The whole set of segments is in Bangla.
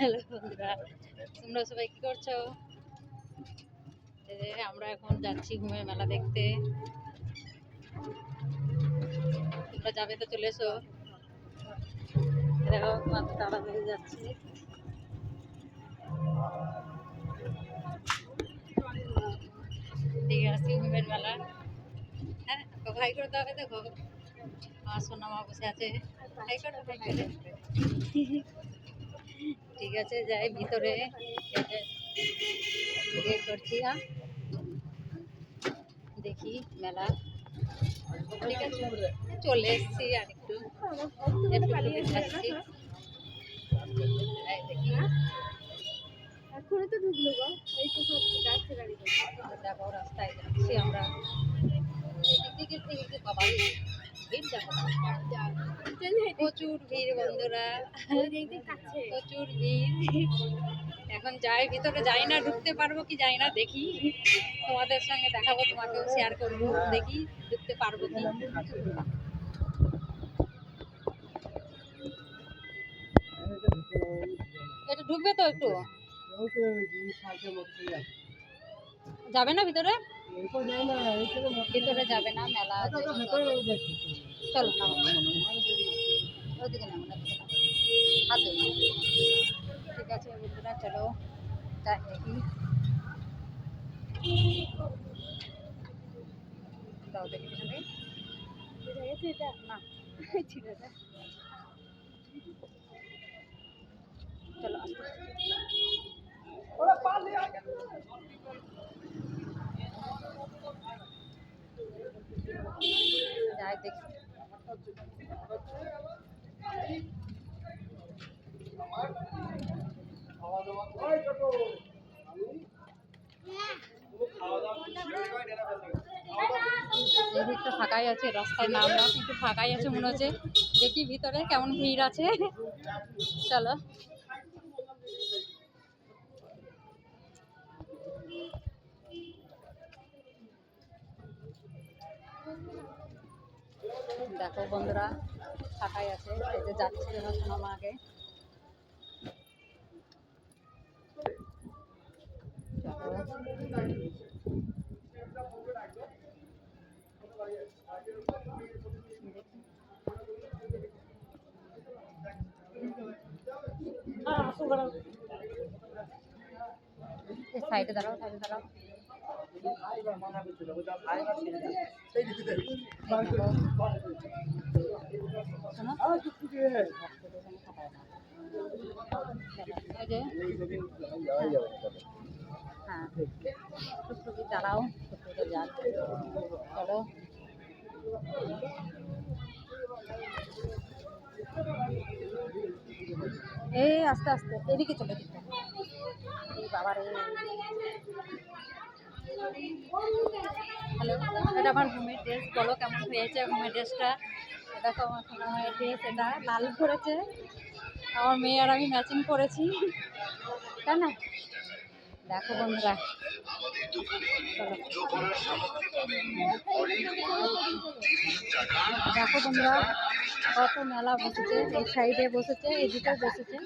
হ্যালো বন্ধুরা, তোমরা সবাই কি করছো? আমরা এখন যাচ্ছি ঘুমের মেলা দেখতে। তোমরা যাবে তো চলে এসো। দেখো কত তাড়াতাড়ি যাচ্ছি। ঠিক আছে ঘুমের মেলা। হ্যাঁ ভাই করে দেওয়া দেখো আমার সোনা মা বসে আছে। ঠিক আছে যাই ভিতরে করছি। দেখি মেলা। ঠিক আছে চলে এসছি আর একটু আসছি। দেখি এখনো তো ঢুকলো গো, এই তো সব যাচ্ছে গাড়ি। দেখো রাস্তায় যাচ্ছি আমরা। এদিকে থেকে বাবা ভিড় দেখো, প্রচুর ভিড় বন্ধুরা, প্রচুর ভিড়। এখন যাই ভিতরে, যাই না ঢুকতে পারবো কি যাই না, দেখি তোমাদের সঙ্গে দেখাবো, তোমাকেও শেয়ার করবো, দেখি ঢুকতে পারবো কি। এটা ঢুকবে তো একটু, যাবে না ভিতরে? ভিতরে যাবে না, মেলা আছে। চলো ওদিকে নামো, হাতে। ঠিক আছে বন্ধুরা চলো যাই দেখি। দাও দেখি পিছনে না, ঠিক আছে চলো যাই দেখি। এদিকটা ফাঁকাই আছে, রাস্তায় নামলাম কিন্তু ফাঁকাই আছে মনে হচ্ছে। দেখি ভিতরে কেমন ভিড় আছে। চলো দেখো বন্ধুরা ফাঁকাই আছে, এই যে যাচ্ছে আমার সোনামা আগে। সাইডে দাঁড়াও, সাইডে দাঁড়াও। হ্যাঁ দাঁড়াও, চলো এই আস্তে আস্তে এদিকে চলে দিতে। বাবা রে, হ্যালো, এটা আমার ঘুমের ড্রেস, বলো কেমন হয়েছে ঘুমের ড্রেসটা? দেখো আমার ঘুমের ড্রেস, এটা লাল করেছে আমার মেয়ে আর আমি ম্যাচিং করেছি, তাই না? দেখো বন্ধুরা দেখো বন্ধুরা কত মেলা বসেছে, এই সাইডে বসেছে, এদিকে বসেছে।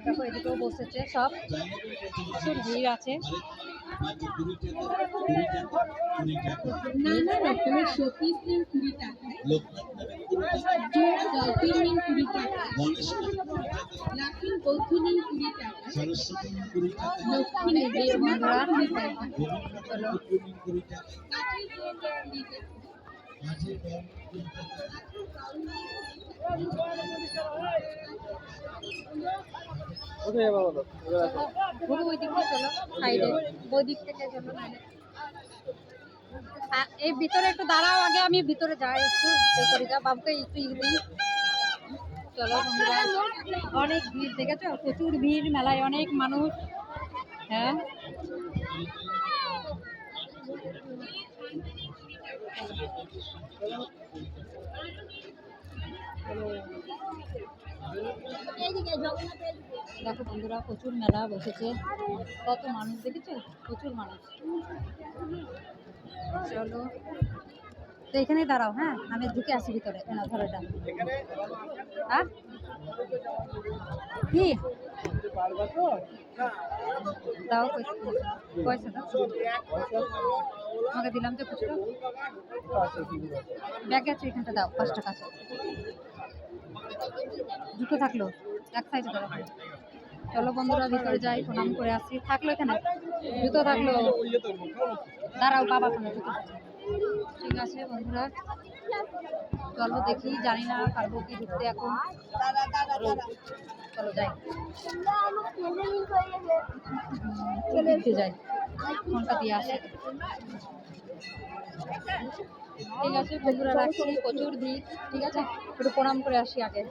দেখো এদিকেও বসেছে, সব প্রচুর ভিড় আছে। নানা রকমের শোপিস নিন 20 টাকায়, জলপিন নিন 20 টাকায়, লাফিং বৌদ্ধ নিন 20 টাকায়, লক্ষ্মী নিন 20 টাকায়, চলো ওই দিকটা চলো, সাইডে ওই দিক থেকে চলো। এই ভিতরে একটু দাঁড়াও, আগে আমি ভিতরে যাই একটু করি, বাবুকে একটু দিই। চলো বন্ধুরা অনেক ভিড় দেখেছো, প্রচুর ভিড়, মেলায় অনেক মানুষ। হ্যাঁ দেখো বন্ধুরা প্রচুর মেলা বসেছে, কত মানুষ দেখেছো, প্রচুর মানুষ। চলো তো এখানেই দাঁড়াও, হ্যাঁ আমি ঢুকে আসি ভিতরে, না ধরো এটা। হ্যাঁ কি দাও পয়সা দাও, আমাকে দিলাম তো খুচরো ব্যাগ আছে এখানটা, দাও 5 টাকা আছে, দুটো থাকলো এক সাইডে দাও। চলো বন্ধুরা ভিতরে যাই, প্রণাম করে আসি। থাকলো এখানে জুতো থাকলো, দাঁড়াও বাবা ওখানে জুতো আছে। ঠিক আছে বন্ধুরা, চলো দেখি, জানি না পারবো কি ঢুকতে এখন। চলো যাই, দেখতে যাই, ফোনটা দিয়ে আসি। ঠিক আছে বন্ধুরা রাখছি, প্রচুর ভিড়। ঠিক আছে একটু প্রণাম করে আসি আগে।